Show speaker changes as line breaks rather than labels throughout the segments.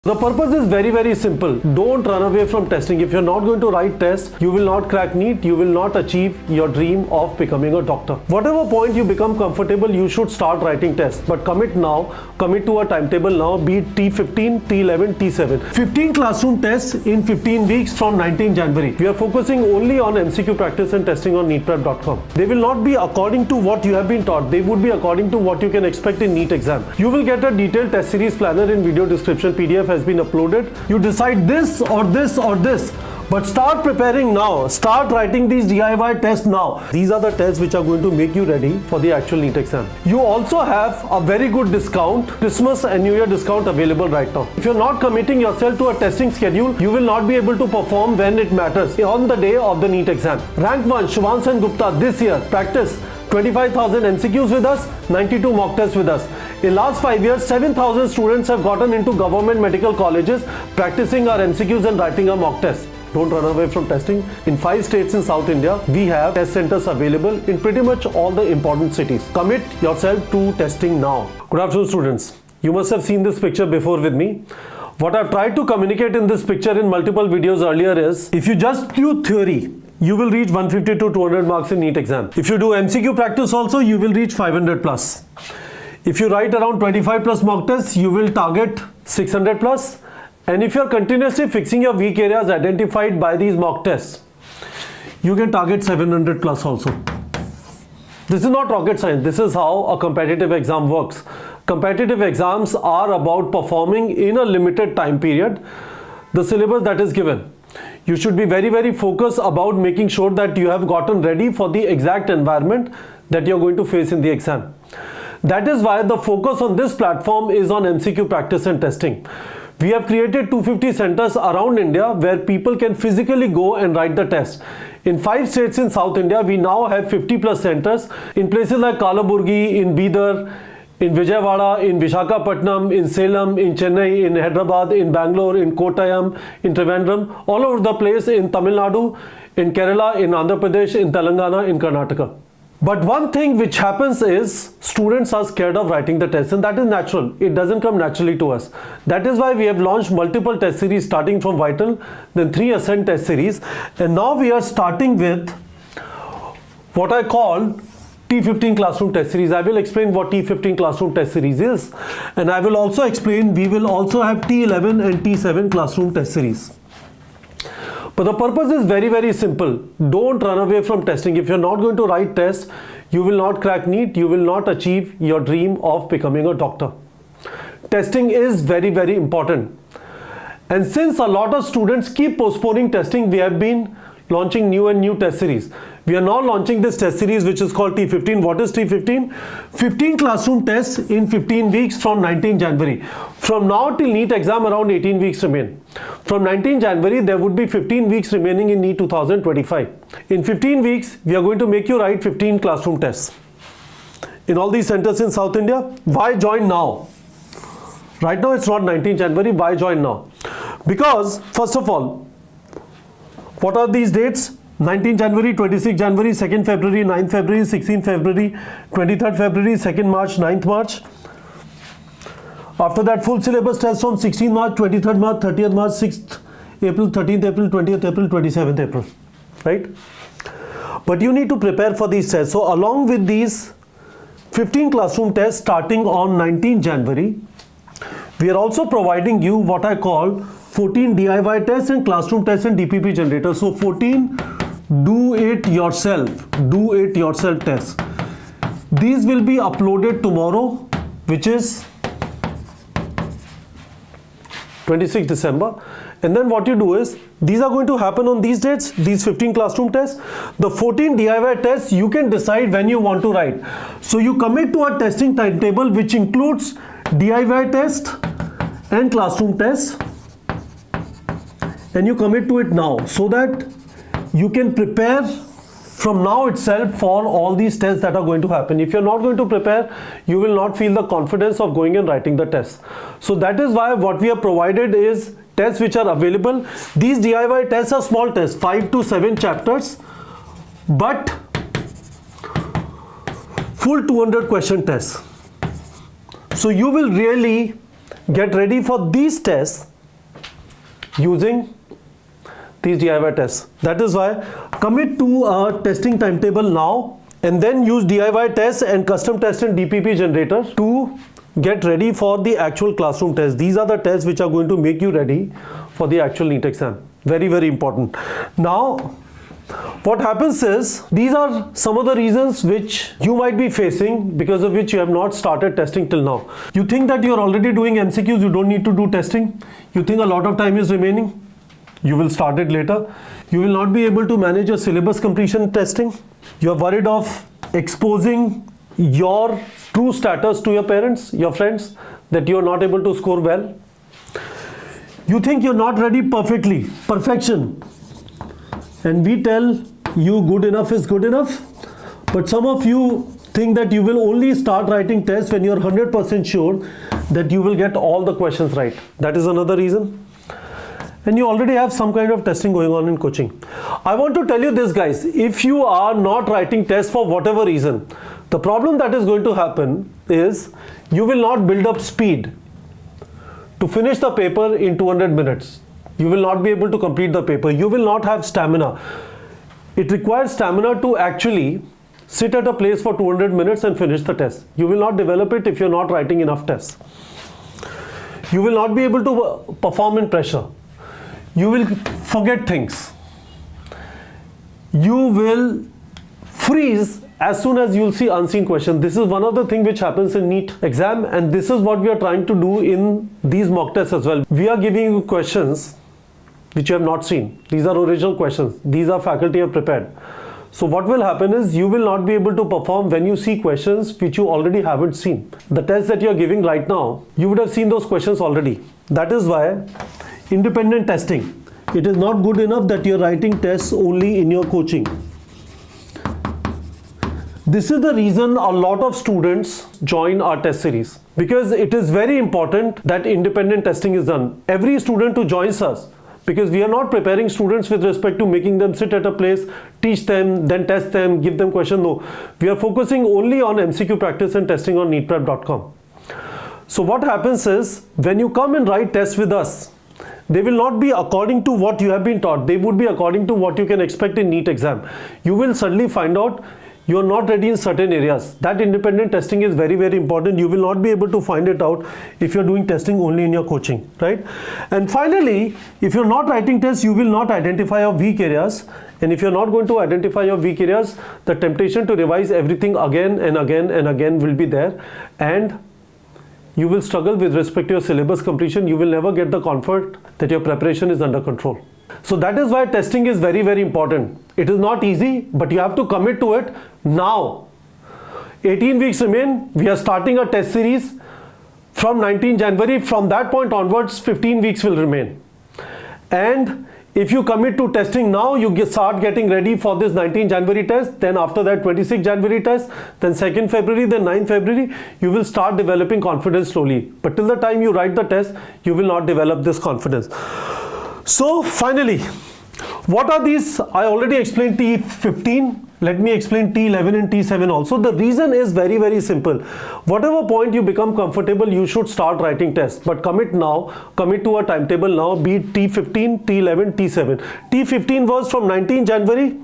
The purpose is very simple. Don't run away from testing. If you're not going to write tests, you will not crack NEET, you will not achieve your dream of becoming a doctor. Whatever point you become comfortable, you should start writing tests. But commit now, commit to a timetable now, be it T-15, T-11, T-7. 15 classroom tests in 15 weeks from 19 January. We are focusing only on MCQ practice and testing on neetprep.com. They will not be according to what you have been taught. They would be according to what you can expect in NEET exam. You will get a detailed test series planner in video description. PDF has been uploaded. You decide this or this or this, but start preparing now. Start writing these DIY tests now. These are the tests which are going to make you ready for the actual NEET exam. You also have a very good discount, Christmas and New Year discount available right now. If you're not committing yourself to a testing schedule, you will not be able to perform when it matters on the day of the NEET exam. Rank 1 Shubham Sen Gupta this year practice 25,000 MCQs with us, 92 mock tests with us. In last 5 years, 7,000 students have gotten into government medical colleges practicing our MCQs and writing our mock tests. Don't run away from testing. In 5 states in South India, we have test centers available in pretty much all the important cities. Commit yourself to testing now. Good afternoon, students. You must have seen this picture before with me. What I've tried to communicate in this picture in multiple videos earlier is, if you just do theory, you will reach 150 to 200 marks in NEET exam. If you do MCQ practice also, you will reach 500 plus. If you write around 25 plus mock tests, you will target 600 plus. And if you are continuously fixing your weak areas identified by these mock tests, you can target 700 plus also. This is not rocket science. This is how a competitive exam works. Competitive exams are about performing in a limited time period, the syllabus that is given. You should be very focused about making sure that you have gotten ready for the exact environment that you're going to face in the exam. That is why the focus on this platform is on MCQ practice and testing. We have created 250 centers around India where people can physically go and write the test. In 5 states in South India, we now have 50 plus centers in places like Kalaburgi, in Bidar, in Vijayawada, in Visakhapatnam, in Salem, in Chennai, in Hyderabad, in Bangalore, in Kottayam, in Trivandrum, all over the place, in Tamil Nadu, in Kerala, in Andhra Pradesh, in Telangana, in Karnataka. But one thing which happens is students are scared of writing the test, and that is natural. It doesn't come naturally to us. That is why we have launched multiple test series starting from Vital, then 3 Ascent test series, and now we are starting with what I call T-15 classroom test series. I will explain what T-15 classroom test series is, and I will also explain we will also have T-11 and T-7 classroom test series. But the purpose is very simple. Don't run away from testing. If you're not going to write tests, you will not crack NEET, you will not achieve your dream of becoming a doctor. Testing is very important. And since a lot of students keep postponing testing, we have been launching new test series. We are now launching this test series which is called T-15. What is T-15? 15 classroom tests in 15 weeks from 19 January. From now till NEET exam, around 18 weeks remain. From 19 January, there would be 15 weeks remaining in NEET 2025. In 15 weeks, we are going to make you write 15 classroom tests in all these centers in South India. Why join now? Right now, it's not 19 January. Why join now? Because, first of all, what are these dates? 19 January, 26 January, 2nd February, 9th February, 16th February, 23rd February, 2nd March, 9th March. After that, full syllabus test from 16th March, 23rd March, 30th March, 6th April, 13th April, 20th April, 27th April. Right? But you need to prepare for these tests. So along with these 15 classroom tests starting on 19 January, we are also providing you what I call 14 DIY tests and classroom tests and DPP generator. So 14 do it yourself tests. These will be uploaded tomorrow, which is 26 December. And then what you do is, these are going to happen on these dates, these 15 classroom tests. The 14 DIY tests, you can decide when you want to write. So you commit to a testing timetable which includes DIY test and classroom tests, and you commit to it now so that you can prepare from now itself for all these tests that are going to happen. If you're not going to prepare, you will not feel the confidence of going and writing the tests. So that is why what we have provided is tests which are available. These DIY tests are small tests, 5 to 7 chapters, but full 200 question tests. So you will really get ready for these tests using these DIY tests. That is why commit to a testing timetable now and then use DIY tests and custom test in DPP generator to get ready for the actual classroom test. These are the tests which are going to make you ready for the actual NEET exam. Very, very important. Now, what happens is, these are some of the reasons which you might be facing because of which you have not started testing till now. You think that you are already doing MCQs, you don't need to do testing. You think a lot of time is remaining. You will start it later. You will not be able to manage your syllabus completion testing. You are worried of exposing your true status to your parents, your friends, that you are not able to score well. You think you're not ready perfectly, perfection. And we tell you good enough is good enough. But some of you think that you will only start writing tests when you're 100% sure that you will get all the questions right. That is another reason. And you already have some kind of testing going on in coaching. I want to tell you this, guys, if you are not writing tests for whatever reason, the problem that is going to happen is you will not build up speed to finish the paper in 200 minutes. You will not be able to complete the paper. You will not have stamina. It requires stamina to actually sit at a place for 200 minutes and finish the test. You will not develop it if you're not writing enough tests. You will not be able to perform in pressure. You will forget things. You will freeze as soon as you'll see unseen questions. This is one of the things which happens in NEET exam, and this is what we are trying to do in these mock tests as well. We are giving you questions which you have not seen. These are original questions. These are faculty have prepared. So what will happen is you will not be able to perform when you see questions which you already haven't seen. The test that you are giving right now, you would have seen those questions already. That is why independent testing. It is not good enough that you are writing tests only in your coaching. This is the reason a lot of students join our test series, because it is very important that independent testing is done. Every student who joins us, because we are not preparing students with respect to making them sit at a place, teach them, then test them, give them questions. No, we are focusing only on MCQ practice and testing on neetprep.com. So what happens is, when you come and write tests with us, they will not be according to what you have been taught. They would be according to what you can expect in NEET exam. You will suddenly find out you are not ready in certain areas. That independent testing is very, very important. You will not be able to find it out if you're doing testing only in your coaching, right? And finally, if you're not writing tests, you will not identify your weak areas. And if you're not going to identify your weak areas, the temptation to revise everything again and again and again will be there. And you will struggle with respect to your syllabus completion. You will never get the comfort that your preparation is under control. So that is why testing is very, very important. It is not easy, but you have to commit to it now. 18 weeks remain. We are starting a test series from 19 January. From that point onwards, 15 weeks will remain. And if you commit to testing now, you start getting ready for this 19 January test, then after that 26 January test, then 2nd February, then 9th February, you will start developing confidence slowly. But till the time you write the test, you will not develop this confidence. So finally, what are these? I already explained T-15. Let me explain T-11 and T-7 also. The reason is very, very simple. Whatever point you become comfortable, you should start writing tests. But commit now, commit to a timetable now, be it T-15, T-11, T-7. T-15 was from 19 January,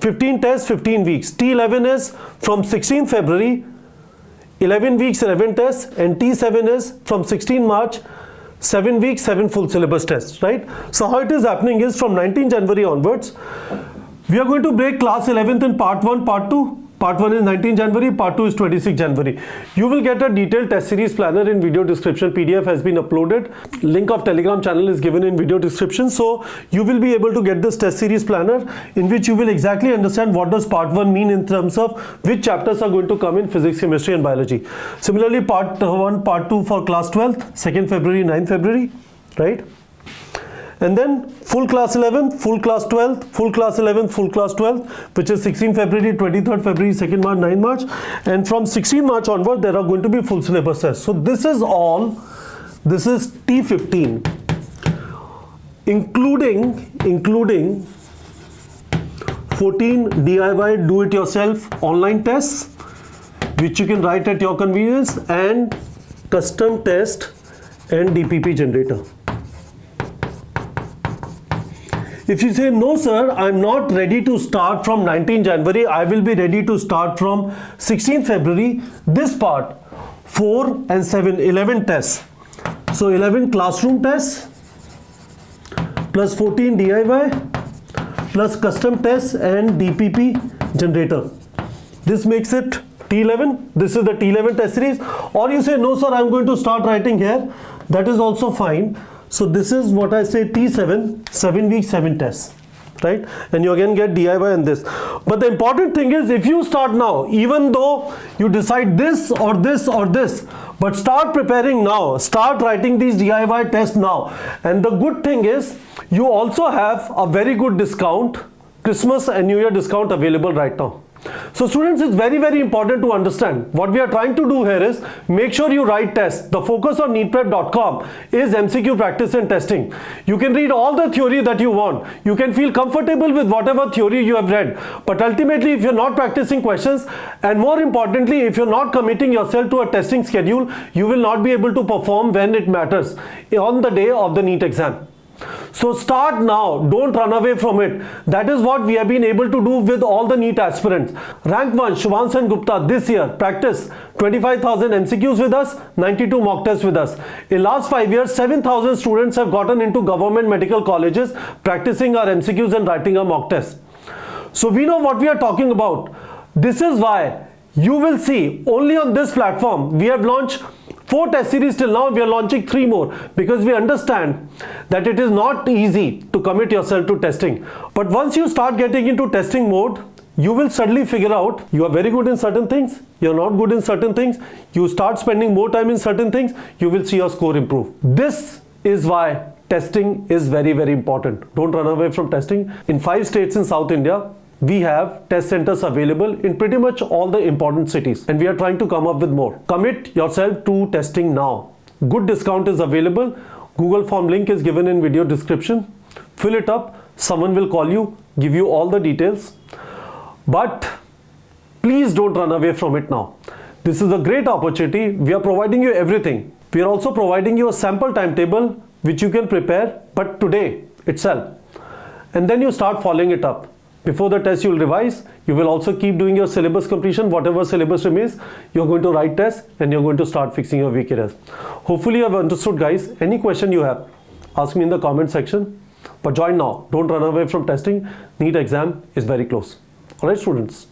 15 tests, 15 weeks. T-11 is from 16 February, 11 weeks, 11 tests. And T-7 is from 16 March, 7 weeks, 7 full syllabus tests, right? So how it is happening is from 19 January onwards, we are going to break class 11th in part 1, part 2. Part 1 is 19 January, part 2 is 26 January. You will get a detailed test series planner in video description. PDF has been uploaded. Link of Telegram channel is given in video description. So you will be able to get this test series planner in which you will exactly understand what does part 1 mean in terms of which chapters are going to come in physics, chemistry and biology. Similarly, part 1, part 2 for class 12th, 2nd February, 9th February, right? And then full class 11, full class 12, full class 11, full class 12, which is 16 February, 23rd February, 2nd March, 9 March. And from 16 March onward, there are going to be full syllabus tests. So this is all, this is T-15, including 14 DIY do-it-yourself online tests, which you can write at your convenience, and custom test and DPP generator. If you say, no sir, I'm not ready to start from 19 January, I will be ready to start from 16 February, this part, 4 and 7, 11 tests. So 11 classroom tests, plus 14 DIY, plus custom tests and DPP generator. This makes it T11. This is the T11 test series. Or you say, no sir, I'm going to start writing here. That is also fine. So this is what I say, T7, 7 weeks, 7 tests, right? And you again get DIY and this. But the important thing is, if you start now, even though you decide this or this or this, but start preparing now, start writing these DIY tests now. And the good thing is, you also have a very good discount, Christmas and New Year discount available right now. So students, it's very, very important to understand what we are trying to do here is make sure you write tests. The focus on neetprep.com is MCQ practice and testing. You can read all the theory that you want. You can feel comfortable with whatever theory you have read. But ultimately, if you're not practicing questions, and more importantly, if you're not committing yourself to a testing schedule, you will not be able to perform when it matters on the day of the NEET exam. So start now, don't run away from it. That is what we have been able to do with all the NEET aspirants. Rank 1, Shubhansan Gupta this year practiced 25,000 MCQs with us, 92 mock tests with us. In last 5 years, 7,000 students have gotten into government medical colleges practicing our MCQs and writing our mock tests. So we know what we are talking about. This is why you will see only on this platform we have launched 4 test series till now. We are launching 3 more because we understand that it is not easy to commit yourself to testing. But once you start getting into testing mode, you will suddenly figure out you are very good in certain things, you are not good in certain things, you start spending more time in certain things, you will see your score improve. This is why testing is very, very important. Don't run away from testing. In 5 states in South India, we have test centers available in pretty much all the important cities, and we are trying to come up with more. Commit yourself to testing now. Good discount is available. Google form link is given in video description. Fill it up. Someone will call you, give you all the details. But please don't run away from it now. This is a great opportunity. We are providing you everything. We are also providing you a sample timetable which you can prepare, but today itself. And then you start following it up. Before the test, you will revise. You will also keep doing your syllabus completion. Whatever syllabus remains, you're going to write tests and you're going to start fixing your weak areas. Hopefully you have understood, guys. Any question you have, ask me in the comment section. But join now. Don't run away from testing. NEET exam is very close. Alright, students.